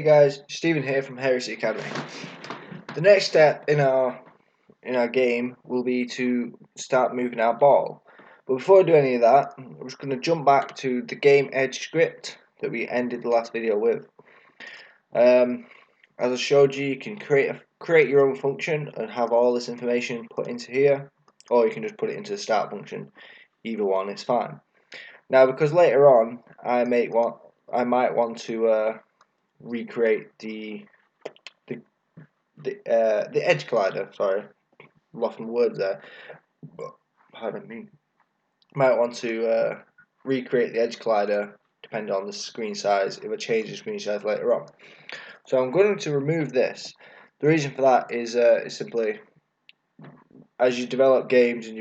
Hey guys, Stephen here from Heresy Academy. The next step in our game will be to start moving our ball. But before I do any of that, I'm just going to jump back to the game edge script that we ended the last video with. As I showed you, you can create your own function and have all this information put into here, or you can just put it into the start function. Either one is fine. Now, because later on I might want to recreate the edge collider. Sorry, lost my words there. But pardon me. Might want to recreate the edge collider depending on the screen size if I change the screen size later on. So I'm going to remove this. The reason for that is simply as you develop games and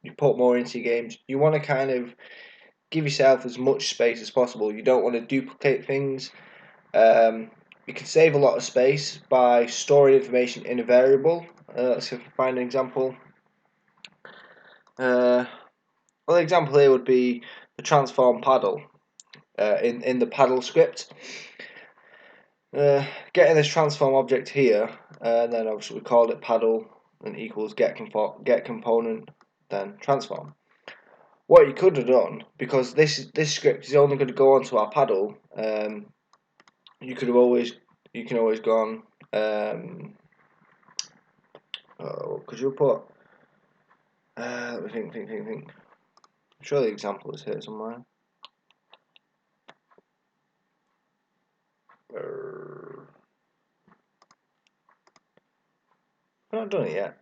you put more into your games, you want to kind of give yourself as much space as possible. You don't want to duplicate things. You can save a lot of space by storing information in a variable. Let's see if I can find an example. Well, the example here would be the transform paddle in the paddle script. Getting this transform object here, and then obviously we called it paddle and equals get component, then transform. What you could have done, because this script is only going to go onto our paddle, you can always go on. Could you put? Let me think. I'm sure the example is here somewhere. I've not done it yet.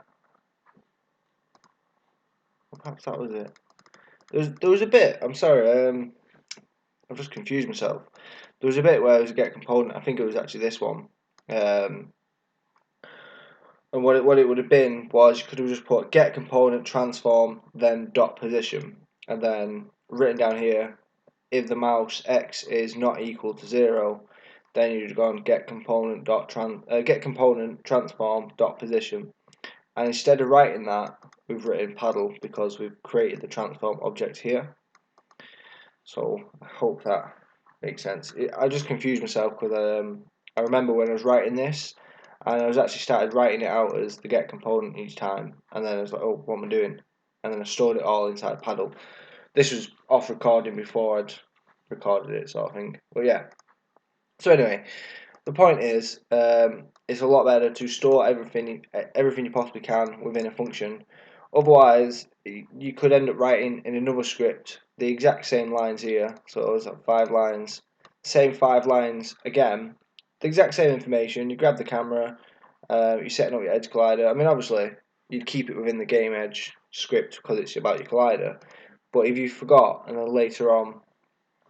Perhaps that was it. There was a bit. I'm sorry. I've just confused myself. There was a bit where it was a get component. I think it was actually this one. And what it would have been was you could have just put get component transform then dot position, and then written down here if the mouse x is not equal to 0, then you'd go on get component transform dot position. And instead of writing that, we've written paddle because we've created the transform object here. So I hope that makes sense. I just confused myself because I remember when I was writing this, and I was actually started writing it out as the get component each time, and then I was like, oh, what am I doing? And then I stored it all inside paddle. This was off recording before I'd recorded it, sort of thing. But yeah. So anyway, the point is, it's a lot better to store everything you possibly can within a function. Otherwise, you could end up writing in another script the exact same lines here. So it was like 5 lines, same 5 lines again, the exact same information. You grab the camera, you're setting up your edge collider. I mean, obviously, you'd keep it within the game edge script because it's about your collider. But if you forgot and then later on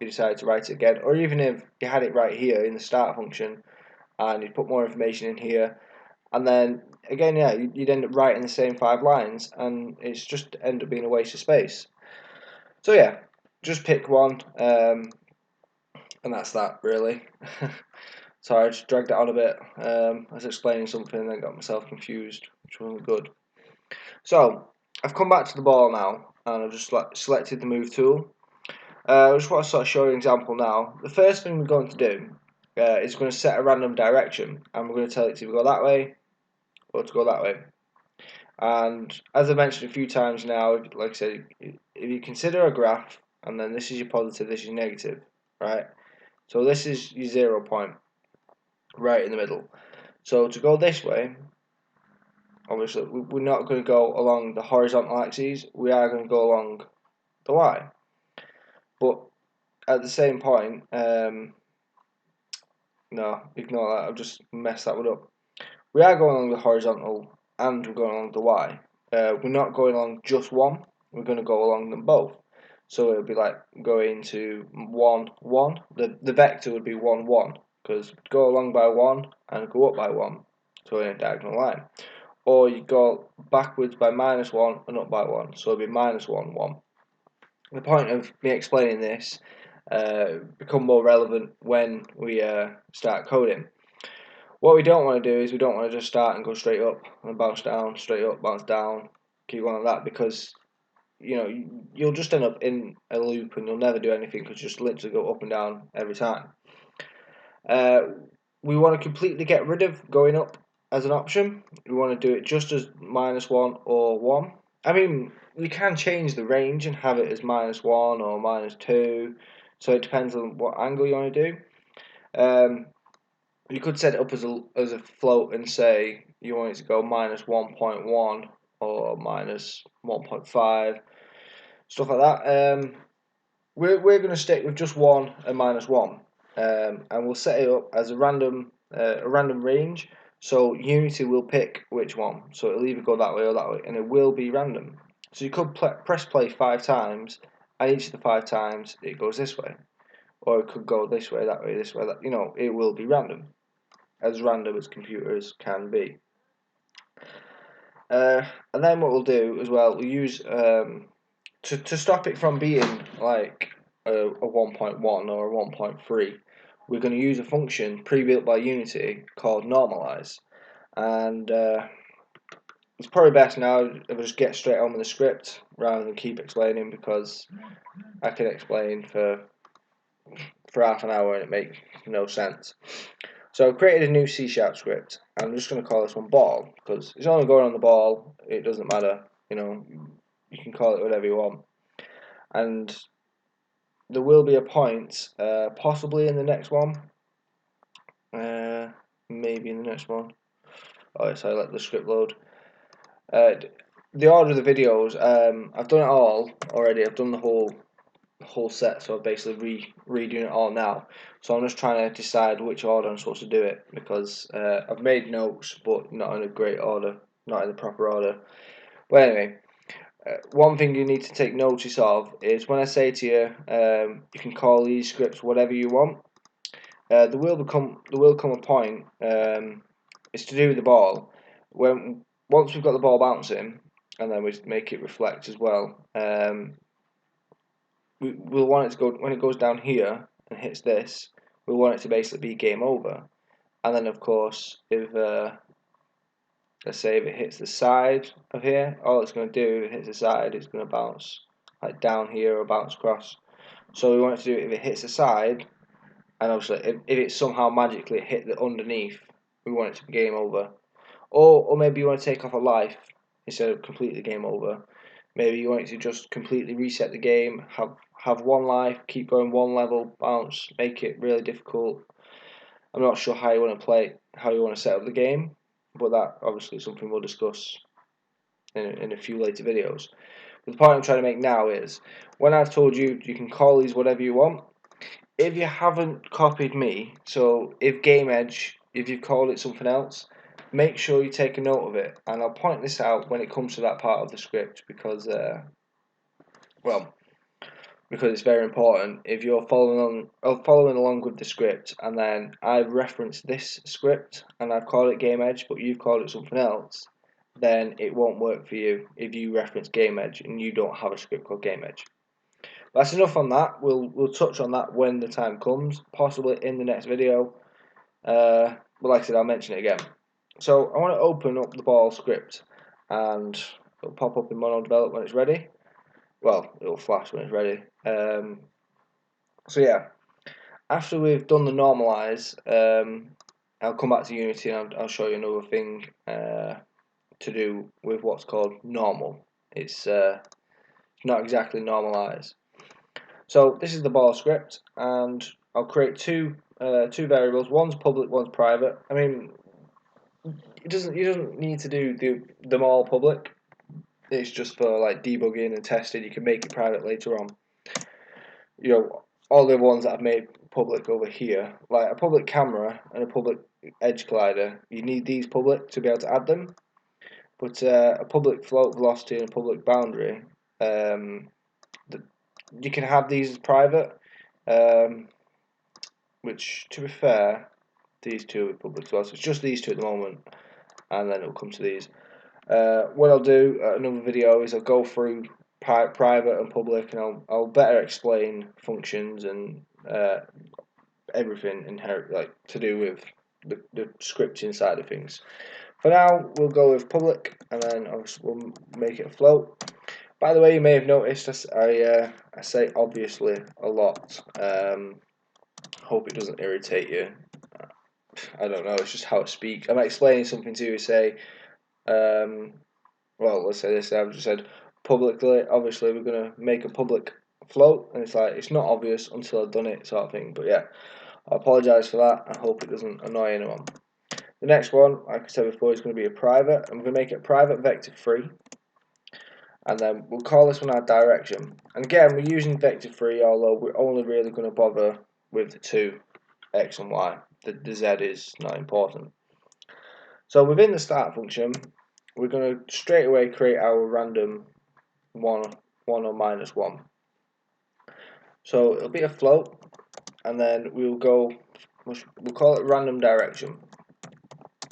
you decided to write it again, or even if you had it right here in the start function and you put more information in here, and then again, yeah, you'd end up writing the same 5 lines, and it's just end up being a waste of space. So yeah, just pick one, and that's that really. Sorry, I just dragged it on a bit. I was explaining something and then got myself confused, which wasn't good. So I've come back to the ball now, and I've just selected the move tool. I just want to sort of show you an example now. The first thing we're going to do is we're going to set a random direction, and we're going to tell it to go that way or to go that way. And as I mentioned a few times now, like I said, if you consider a graph, and then this is your positive, this is your negative, right? So this is your 0 point, right in the middle. So to go this way, obviously we're not going to go along the horizontal axis, we are going to go along the Y. But at the same point, no, ignore that, I've just messed that one up. We are going along the horizontal and we're going along the Y. We're not going along just one, we're going to go along them both. So it would be like going to 1, 1. The vector would be 1, 1, because go along by 1 and go up by 1, so in a diagonal line. Or you go backwards by -1 and up by 1, so it would be -1, 1. The point of me explaining this become more relevant when we start coding. What we don't want to do is we don't want to just start and go straight up and bounce down, straight up, bounce down, keep going like that, because you'll just end up in a loop and you'll never do anything because you just literally go up and down every time. we want to completely get rid of going up as an option. We want to do it just as -1 or 1. I mean, we can change the range and have it as -1 or -2, so it depends on what angle you want to do. You could set it up as a float and say you want it to go -1.1 or -1.5, stuff like that. We're going to stick with just 1 and -1, and we'll set it up as a random range. So Unity will pick which one. So it'll either go that way or that way, and it will be random. So you could press play 5 times, and each of the 5 times it goes this way, or it could go this way, that way, this way. That, you know, it will be random as computers can be. And then what we'll do as well, we'll use to stop it from being like a 1.1 or a 1.3, we're going to use a function pre-built by Unity called Normalize. And it's probably best now if I just get straight on with the script rather than keep explaining, because I can explain for half an hour and it makes no sense. So I've created a new C# script, and I'm just going to call this one ball, because it's only going on the ball, it doesn't matter, you know, you can call it whatever you want. And there will be a point, possibly in the next one, maybe in the next one. Oh, so I let the script load. The order of the videos, I've done it all already, I've done the whole set, so I'm basically redoing it all now. So I'm just trying to decide which order I'm supposed to do it, because I've made notes but not in a great order, not in the proper order. But anyway, one thing you need to take notice of is when I say to you, you can call these scripts whatever you want. There will come a point. It's to do with the ball. Once we've got the ball bouncing, and then we make it reflect as well. We'll want it to go when it goes down here and hits this. We want it to basically be game over. And then of course, if let's say if it hits the side of here, all it's going to do, if it hits the side, it's going to bounce like down here or bounce across. So we want it to do it if it hits the side, and obviously if it somehow magically hit the underneath, we want it to be game over. Or maybe you want to take off a life instead of completely game over. Maybe you want it to just completely reset the game, have 1 life, keep going 1 level, bounce, make it really difficult. I'm not sure how you want to play, how you want to set up the game, but that obviously is something we'll discuss in a few later videos. But the point I'm trying to make now is, when I've told you you can call these whatever you want, if you haven't copied me, so if you've called it something else, make sure you take a note of it, and I'll point this out when it comes to that part of the script, because because it's very important. If you're following along with the script, and then I've referenced this script and I've called it game edge, but you've called it something else, then it won't work for you if you reference game edge and you don't have a script called game edge. That's enough on that. We'll touch on that when the time comes, possibly in the next video. But like I said, I'll mention it again. So I want to open up the ball script, and it'll pop up in mono develop when it's ready. Well, it'll flash when it's ready. So yeah, after we've done the normalize, I'll come back to Unity and I'll show you another thing to do with what's called normal. It's not exactly normalize. So this is the ball script, and I'll create two variables. One's public, one's private. I mean, you don't need to do them all public. It's just for like debugging and testing. You can make it private later on. You know, all the ones that I've made public over here, like a public camera and a public edge collider, you need these public to be able to add them. But a public float velocity and a public boundary, you can have these as private, which, to be fair, these two are public as well. So it's just these two at the moment, and then it'll come to these. What I'll do at another video is I'll go through private and public, and I'll better explain functions and everything inherent, like to do with the scripting side of things. For now, we'll go with public, and then we'll make it a float. By the way, you may have noticed I say obviously a lot. Hope it doesn't irritate you. I don't know, it's just how I speak. I'm explaining something to you, say, well, let's say this, I've just said publicly, obviously we're going to make a public float, and it's like, it's not obvious until I've done it, sort of thing. But yeah, I apologise for that. I hope it doesn't annoy anyone. The next one, like I said before, is going to be a private. I'm going to make it private vector free, and then we'll call this one our direction. And again, we're using vector free, although we're only really going to bother with the two, x and y. The z is not important. So within the start function, we're going to straight away create our random 1 or minus 1. So it'll be a float, and then we'll call it random direction.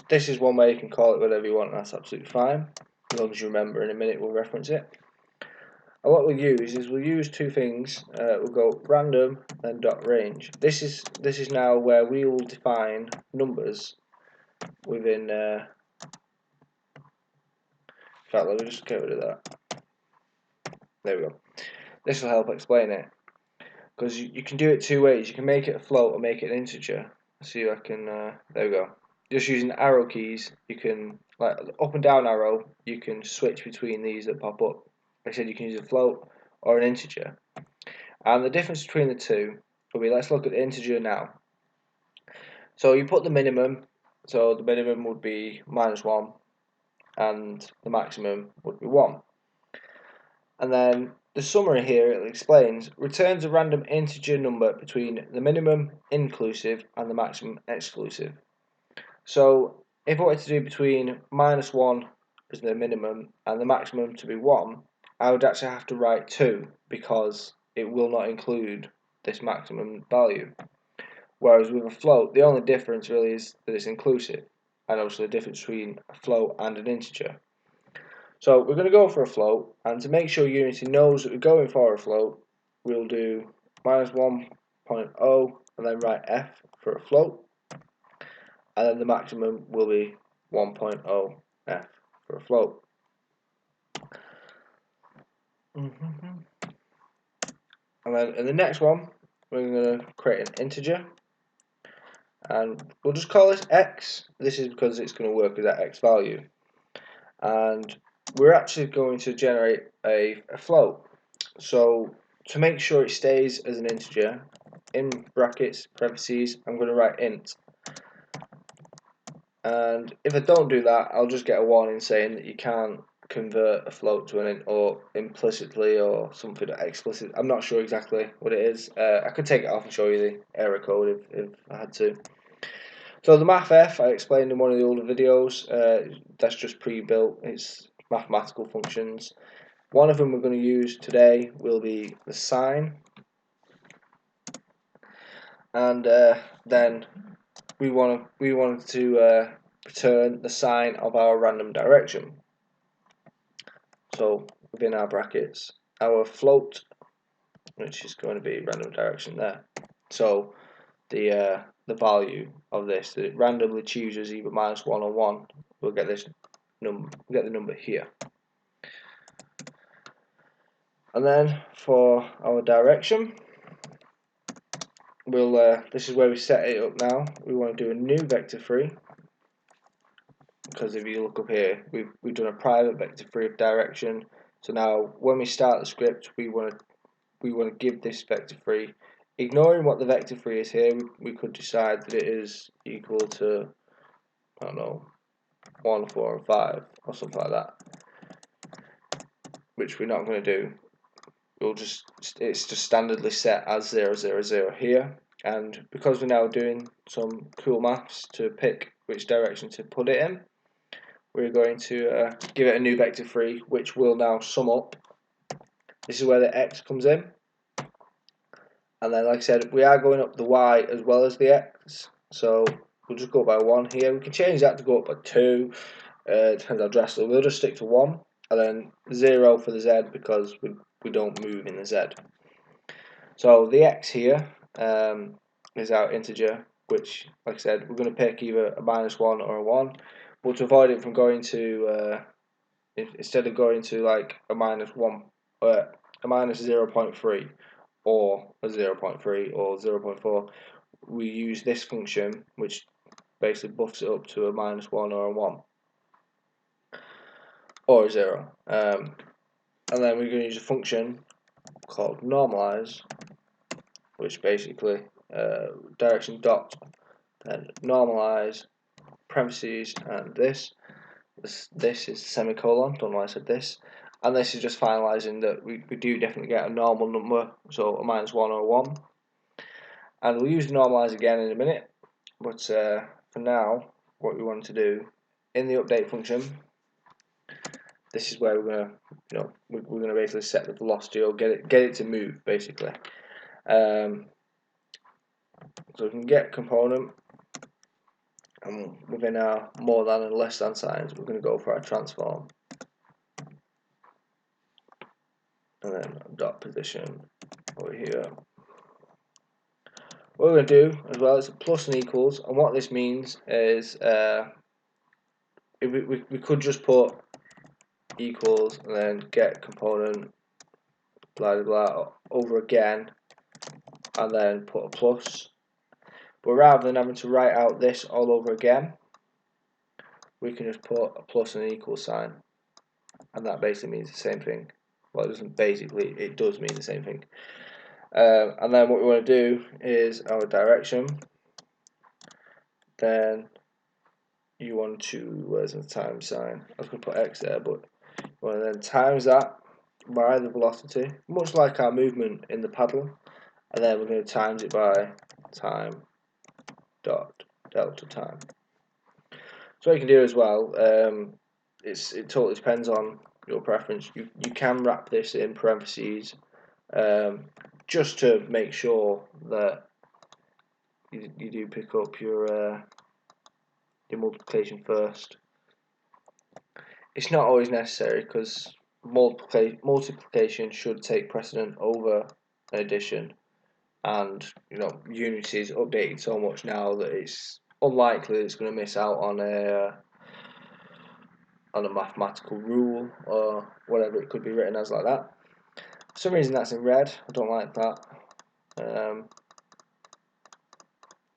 This is one way you can call it whatever you want, and that's absolutely fine. As long as you remember, in a minute we'll reference it. And what we'll use is we'll use two things. We'll go random then dot range. This is now where we will define numbers within. In fact, let me just get rid of that. There we go. This will help explain it, because you can do it two ways. You can make it a float or make it an integer. See if I can. There we go. Just using arrow keys, you can, like up and down arrow, you can switch between these that pop up. Like I said, you can use a float or an integer. And the difference between the two will be, let's look at the integer now. So you put the minimum, so the minimum would be -1, and the maximum would be 1. And then the summary here, it explains, returns a random integer number between the minimum inclusive and the maximum exclusive. So if I wanted to do between -1 as the minimum and the maximum to be 1, I would actually have to write 2, because it will not include this maximum value. Whereas with a float, the only difference really is that it's inclusive, and also the difference between a float and an integer. So we're going to go for a float, and to make sure Unity knows that we're going for a float, we'll do -1.0 and then write f for a float, and then the maximum will be 1.0 f for a float. And then in the next one, we're going to create an integer, and we'll just call this x. This is because it's going to work as that x value, and we're actually going to generate a float. So to make sure it stays as an integer, in brackets, parentheses, I'm going to write int. And if I don't do that, I'll just get a warning saying that you can't convert a float to an int, or implicitly, or something explicit. I'm not sure exactly what it is. I could take it off and show you the error code if I had to. So the mathf I explained in one of the older videos, that's just pre-built. It's mathematical functions. One of them we're going to use today will be the sign, and then we want to return the sign of our random direction. So within our brackets, our float, which is going to be random direction there. So the value of this, that it randomly chooses either -1 or 1, we'll get this number. Get the number here. And then for our direction, we'll this is where we set it up now. We want to do a new vector free, because if you look up here, we've done a private vector free of direction. So now when we start the script, we want to give this vector free. Ignoring what the vector free is here, we could decide that it is equal to, I don't know, 1, 4, and 5 or something like that, which we're not going to do. It's just standardly set as 0, 0, 0 here, and because we're now doing some cool maths to pick which direction to put it in, we're going to give it a new vector free, which will now sum up. This is where the x comes in, and then like I said, we are going up the y as well as the x, so we'll just go up by 1 here. We can change that to go up by 2, depends how drastic. We'll just stick to 1, and then 0 for the z, because we don't move in the z. So the x here is our integer, which, like I said, we're going to pick either a -1 or a 1. But to avoid it from going to, instead of going to like a -1, a -0.3 or a 0.3 or 0.4, we use this function, which basically buffs it up to a -1 or a 1 or a 0. And then we're going to use a function called Normalize, which basically direction dot then normalize parentheses and this is semicolon. Don't know why I said this. And this is just finalizing that we do definitely get a normal number, so a -1 or a 1. And we'll use normalize again in a minute, but for now, what we want to do in the update function, this is where we're gonna basically set the velocity or get it to move basically. So we can get component, and within our more than and less than signs, we're going to go for our transform, and then dot position over here. What we're going to do as well is a plus and equals, and what this means is we could just put equals and then get component blah blah blah over again and then put a plus, but rather than having to write out this all over again, we can just put a plus and an equal sign, and that basically means the same thing. Well, it doesn't basically, it does mean the same thing. And then what we want to do is our direction, then you want to, where's the time sign? I was going to put X there, but you want to then times that by the velocity, much like our movement in the paddle, and then we're going to times it by time dot delta time. So what you can do as well, it totally depends on your preference. You can wrap this in parentheses just to make sure that you do pick up your multiplication first. It's not always necessary because multiplication should take precedent over addition, and Unity is updated so much now that it's unlikely it's going to miss out on a mathematical rule or whatever it could be written as like that. For some reason that's in red. I don't like that.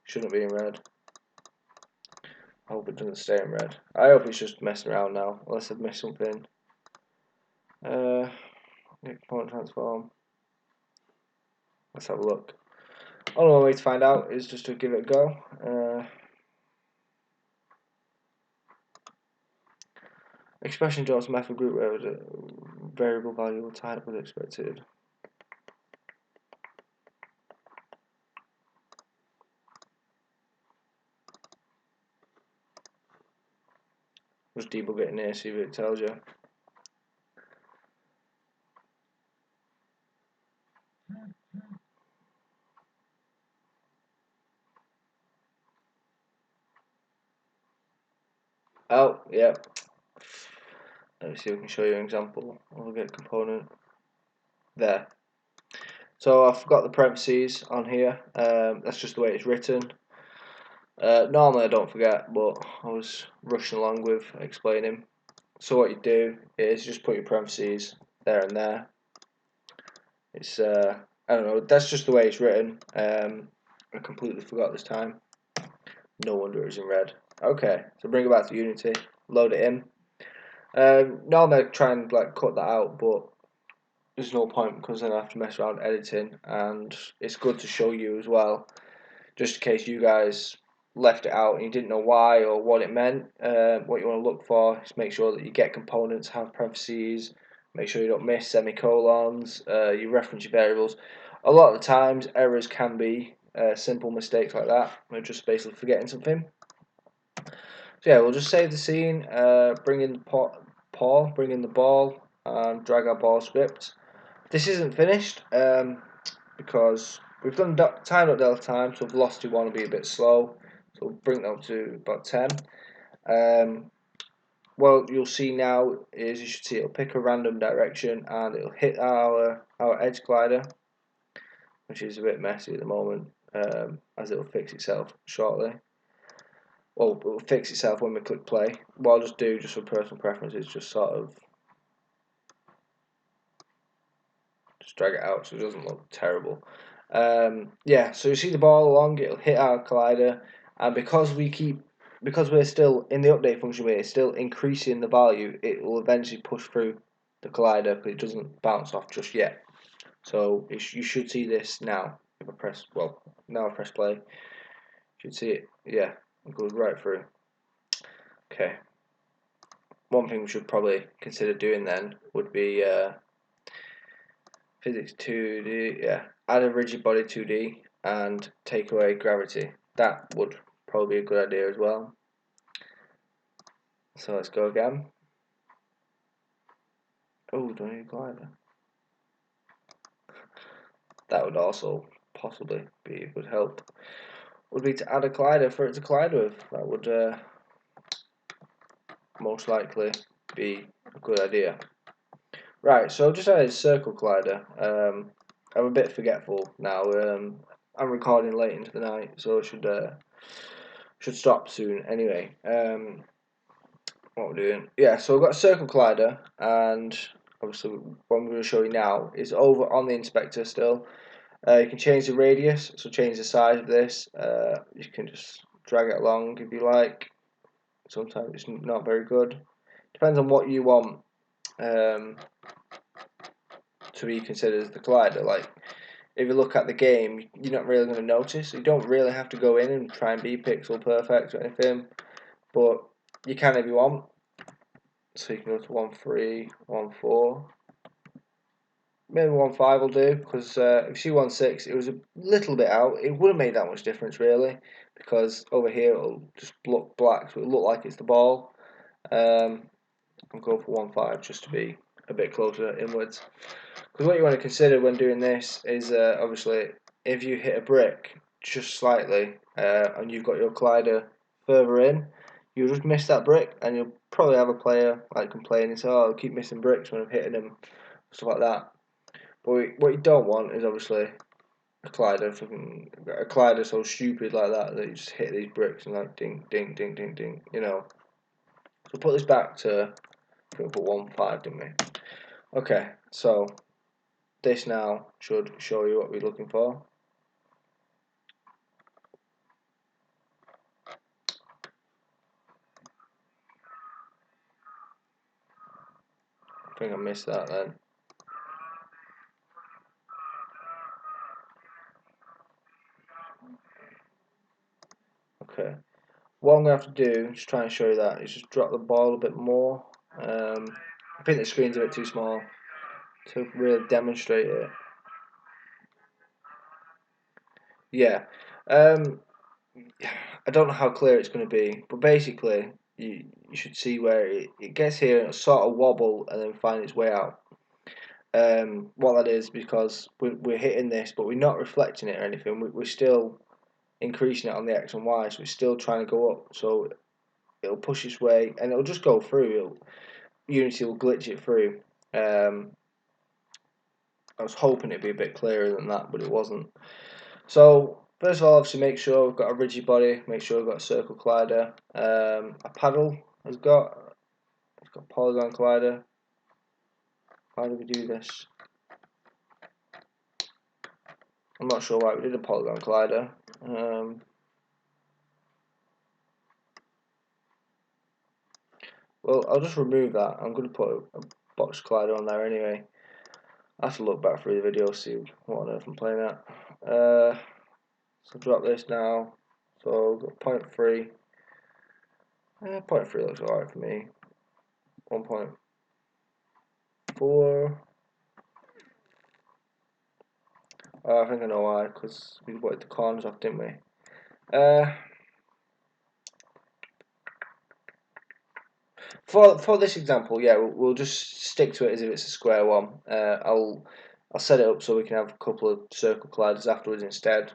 Shouldn't be in red. I hope it doesn't stay in red. I hope it's just messing around now, unless I've missed something. Component transform. Let's have a look. Only way to find out is just to give it a go. Expression draws method group where the variable value will tie up with expected. Just debug it in here, see if it tells you. Oh, yeah. Let me see if I can show you an example. I'll get a component there. So I've got the parentheses on here. That's just the way it's written. Normally I don't forget, but I was rushing along with explaining. So what you do is just put your parentheses there and there. It's I don't know. That's just the way it's written. I completely forgot this time. No wonder it's in red. Okay, so bring it back to Unity, load it in. Normally I try and cut that out, but there's no point because then I have to mess around editing, and it's good to show you as well, just in case you guys left it out and you didn't know why or what it meant. What you want to look for is make sure that you get components, have parentheses, make sure you don't miss semicolons, you reference your variables. A lot of the times errors can be simple mistakes like that. We're just basically forgetting something. So yeah, we'll just save the scene, bring in the bring in the ball, and drag our ball script. This isn't finished because we've done time.delta time, so velocity 1 will be a bit slow. So we'll bring that up to about 10. What you'll see now is you should see it'll pick a random direction and it'll hit our edge glider, which is a bit messy at the moment, as it'll fix itself shortly. Well, it will fix itself when we click play. What I'll just do, just for personal preference, is just sort of just drag it out so it doesn't look terrible. Yeah, so you see the ball along, it'll hit our collider, and because we keep because we're still in the update function, we're still increasing the value. It will eventually push through the collider, but it doesn't bounce off just yet. So you should see this now. If I press, well, now I press play, you should see it. Yeah, it goes right through. Okay. One thing we should probably consider doing then would be physics 2D. Yeah, add a rigid body 2D and take away gravity. That would probably be a good idea as well. So let's go again. Oh, do I need a glider? That would also possibly be a good help. Would be to add a glider for it to glide with. That would most likely be a good idea. Right, so I've just added a circle glider. I'm a bit forgetful now. I'm recording late into the night, so I should stop soon. Anyway, what we're doing? Yeah, so we've got a circle collider, and obviously what I'm going to show you now is over on the inspector still. You can change the radius, so change the size of this. You can just drag it along if you like. Sometimes it's not very good. Depends on what you want to be considered as the collider. Like, if you look at the game, you're not really going to notice. You don't really have to go in and try and be pixel perfect or anything, but you can if you want. So you can go to 1.3, 1.4, maybe 1.5 will do, because if you see 1.6, it was a little bit out. It wouldn't make that much difference really, because over here it'll just look black, so it'll look like it's the ball. I'll go for 1.5 just to be a bit closer inwards. Because what you want to consider when doing this is obviously if you hit a brick just slightly and you've got your collider further in, you'll just miss that brick, and you'll probably have a player like complaining, so oh, I keep missing bricks when I'm hitting them, stuff like that. But what you don't want is obviously a collider so stupid like that you just hit these bricks and like ding ding ding ding ding, you know. So put this back to, I think we put 1.5, didn't we? Okay, so this now should show you what we're looking for. I think I missed that then. Okay. What I'm going to have to do, just try and show you that, is just drop the ball a bit more. I think the screen's a bit too small to really demonstrate it. Yeah. I don't know how clear it's going to be, but basically, you should see where it gets here and it'll sort of wobble and then find its way out. What that is, because we're hitting this, but we're not reflecting it or anything. We're still increasing it on the X and Y, so we're still trying to go up. So it'll push its way and it'll just go through. Unity will glitch it through. I was hoping it'd be a bit clearer than that, but it wasn't. So first of all, obviously make sure we've got a rigid body, make sure we've got a circle collider. A paddle has got, it's got polygon collider. How do we do this? I'm not sure why we did a polygon collider. Well, I'll just remove that. I'm going to put a box collider on there anyway. I have to look back through the video, see what on earth I'm playing at. So drop this now. So we've got 0.3. 0.3 looks alright for me. 1.4. I think I know why, because we wanted the corners off, didn't we? For this example, yeah, we'll just stick to it as if it's a square one. I'll set it up so we can have a couple of circle colliders afterwards instead.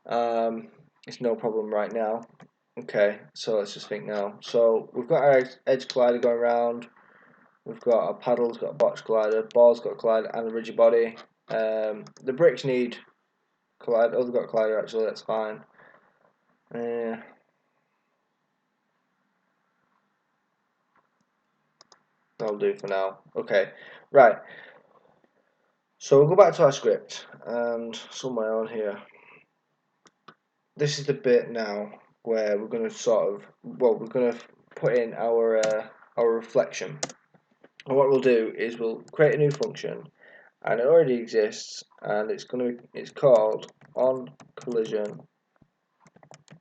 It's no problem right now. Okay, so let's just think now. So we've got our edge collider going around. We've got a paddle's got a box collider, ball's got a collider and a rigid body. The bricks need collider. Oh, they've got a collider actually. That's fine. That'll do for now. Okay, right. So we'll go back to our script and somewhere on here. This is the bit now where we're going to we're going to put in our reflection. And what we'll do is we'll create a new function, and it already exists, and it's called on collision,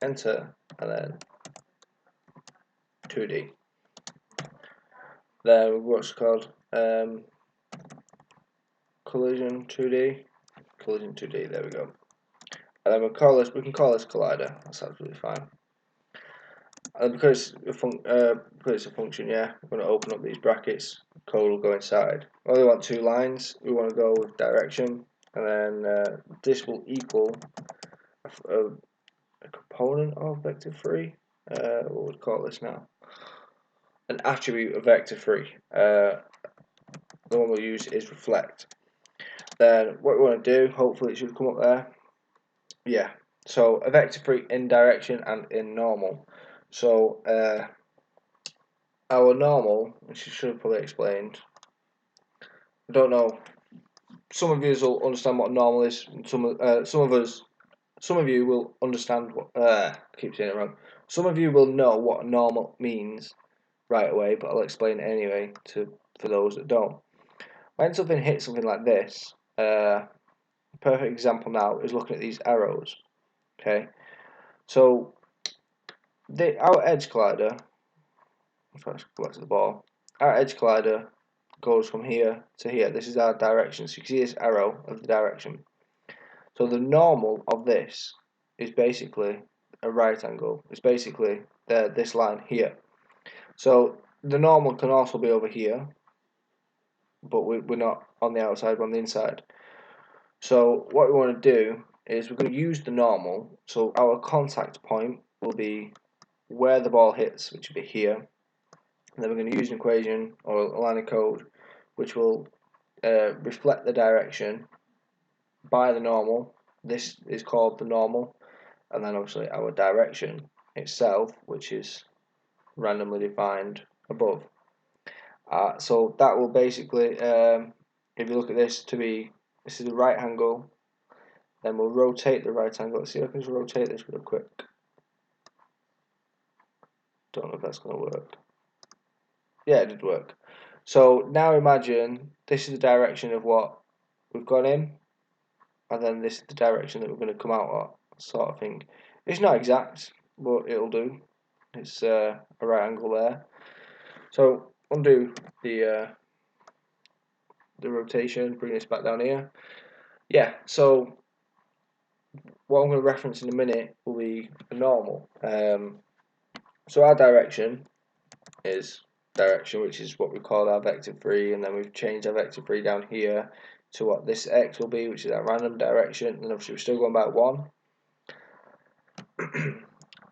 enter, and then 2D. Then what's called collision 2D. There we go. And then we can call this collider. That's absolutely fine. And because it's a function, yeah, we're going to open up these brackets. Code will go inside. We only want 2 lines. We want to go with direction, and then this will equal a component of vector3. What would we call this now? An attribute of vector3. The one we'll use is reflect. Then what we want to do, hopefully it should come up there. Yeah. So a vector3 in direction and in normal. So our normal, which I should have probably explained. I don't know. Some of you will understand what normal is. And some of you will understand what. I keep saying it wrong. Some of you will know what normal means right away, but I'll explain it anyway for those that don't. When something hits something like this, a perfect example now is looking at these arrows. Okay, so our edge collider. Let's go back to the ball. Our edge collider goes from here to here. This is our direction. So you can see this arrow of the direction. So the normal of this is basically a right angle. It's basically this line here. So the normal can also be over here, but we're not on the outside, we're on the inside. So what we want to do is we're going to use the normal. So our contact point will be where the ball hits, which will be here. And then we're going to use an equation or a line of code which will reflect the direction by the normal. This is called the normal, and then obviously our direction itself, which is randomly defined above. So that will basically, if you look at this this is the right angle, then we'll rotate the right angle. Let's see if I can just rotate this real quick. Don't know if that's going to work. Yeah, it did work. So now imagine this is the direction of what we've gone in, and then this is the direction that we're going to come out at, sort of thing. It's not exact, but it'll do. It's a right angle there. So undo the rotation, bring this back down here. Yeah, so what I'm going to reference in a minute will be the normal. So our direction is direction, which is what we call our vector3, and then we've changed our vector3 down here to what this x will be, which is our random direction, and obviously we're still going by 1.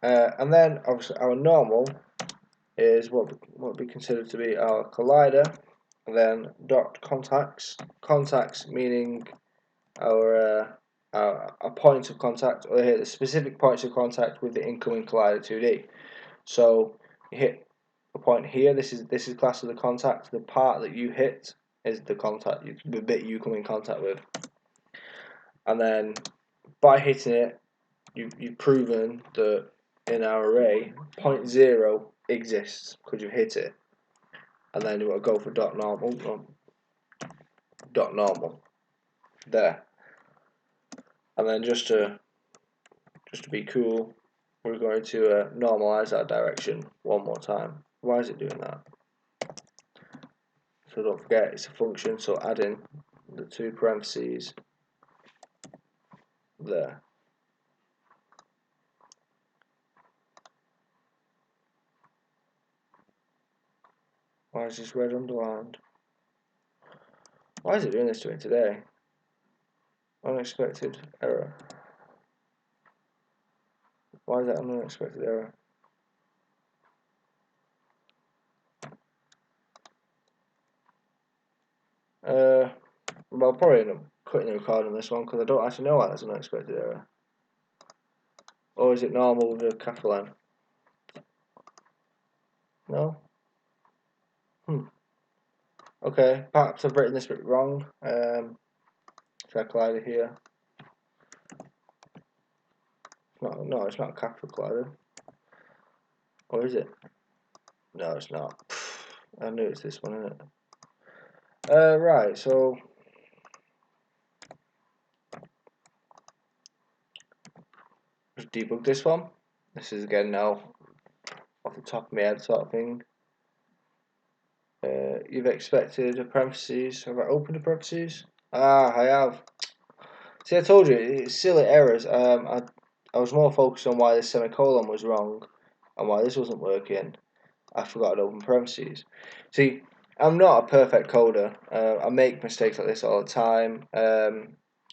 And then obviously our normal is what would be considered to be our collider, and then dot contacts meaning our a point of contact, or here the specific points of contact with the incoming collider 2D. So you hit a point here. This is classed as the contact. The part that you hit is the contact, the bit you come in contact with. And then by hitting it, you've proven that in our array, point 0 exists because you've hit it. And then you want to go for dot normal there. And then just to be cool, we're going to normalize our direction one more time. Why is it doing that? So don't forget, it's a function, so add in the 2 parentheses there. Why is this red underlined? Why is it doing this to me today? Unexpected error. Why is that an unexpected error? Well, I'll probably end up cutting the recording on this one because I don't actually know why that's an unexpected error. Or is it normal with a capital N? No? Okay, perhaps I've written this bit wrong. Try collider here. No, it's not a capital collider. Or is it? No, it's not. I knew it's this one, isn't it? Right, so just debug this one. This is again now off the top of my head sort of thing. You've expected a parentheses. Have I opened a parentheses? Ah, I have. See, I told you, it's silly errors. I was more focused on why this semicolon was wrong and why this wasn't working. I forgot to open parentheses. See, I'm not a perfect coder. I make mistakes like this all the time,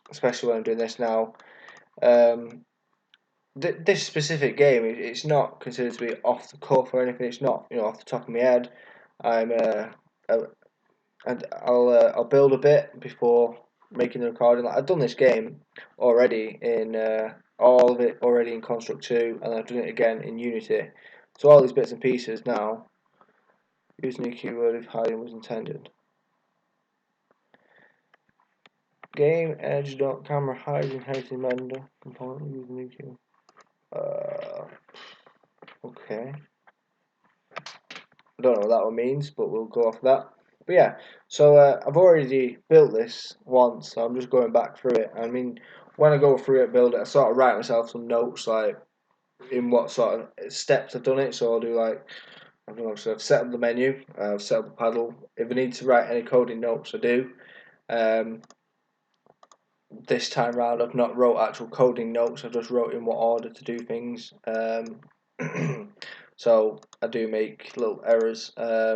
especially when I'm doing this now. This specific game, it's not considered to be off the cuff or anything. It's not, off the top of my head. I'm and I'll build a bit before making the recording. Like, I've done this game already in all of it already in Construct 2, and I've done it again in Unity. So all these bits and pieces now. Use new keyword if hiding was intended. Game edge dot camera hides inherited render component use new keyword. Okay. I don't know what that one means, but we'll go off that. But yeah, so I've already built this once, so I'm just going back through it. I mean, when I go through it, build it, I sort of write myself some notes, like in what sort of steps I've done it. So I'll do like, I don't know, so I've set up the menu, I've set up the paddle. If I need to write any coding notes, I do. This time round, I've not wrote actual coding notes. I've just wrote in what order to do things. So I do make little errors. I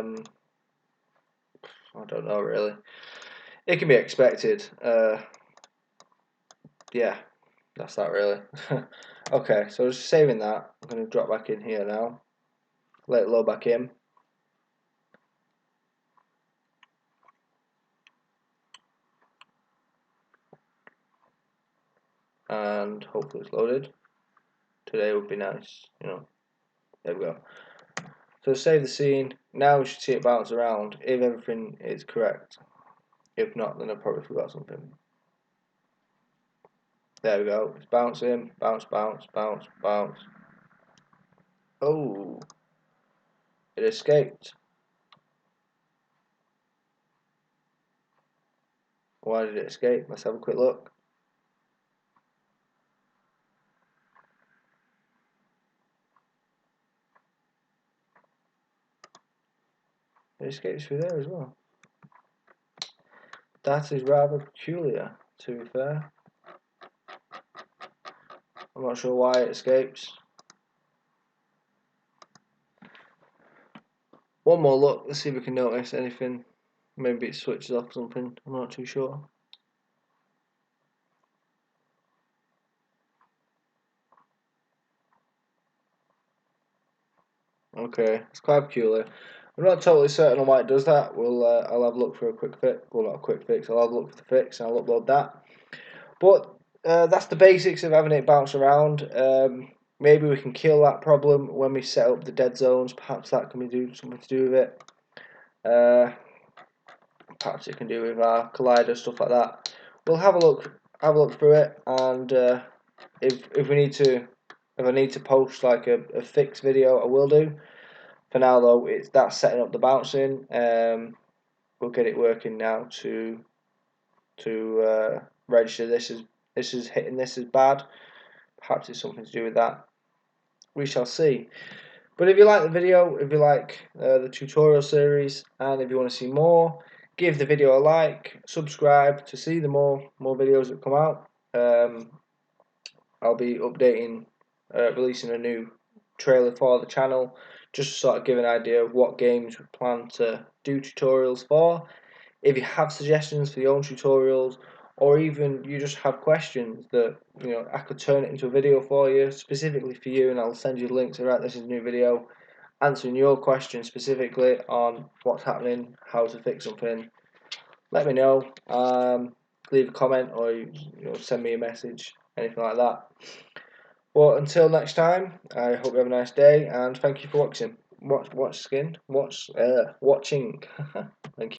don't know really. It can be expected. Yeah, that's that really. Okay, so just saving that. I'm going to drop back in here now. Let it load back in. And hopefully it's loaded. Today would be nice, There we go. So save the scene. Now we should see it bounce around if everything is correct. If not, then I probably forgot something. There we go. It's bouncing. Bounce, bounce, bounce, bounce. Oh, it escaped. Why did it escape? Let's have a quick look. It escapes through there as well. That is rather peculiar, to be fair. I'm not sure why it escapes. One more look, let's see if we can notice anything. Maybe it switches off something, I'm not too sure. Okay, it's quite peculiar. I'm not totally certain on why it does that. I'll have a look for a quick fix. Well, not a quick fix. I'll have a look for the fix and I'll upload that. But that's the basics of having it bounce around. Maybe we can kill that problem when we set up the dead zones. Perhaps that can be something to do with it. Perhaps it can do with our collider, stuff like that. We'll have a look through it, and if I need to post like a fix video, I will do. For now though, that's setting up the bouncing. We'll get it working now to register this is hitting this as bad. Perhaps it's something to do with that. We shall see. But if you like the video, if you like the tutorial series, and if you want to see more, give the video a like, subscribe to see the more videos that come out. I'll be updating, releasing a new trailer for the channel, just to sort of give an idea of what games we plan to do tutorials for. If you have suggestions for your own tutorials, or even you just have questions that I could turn it into a video for you, specifically for you, and I'll send you links. Alright, this is a new video answering your question specifically on what's happening, how to fix something. Let me know. Leave a comment or send me a message, anything like that. Well, until next time, I hope you have a nice day, and thank you for watching. Watching. Thank you.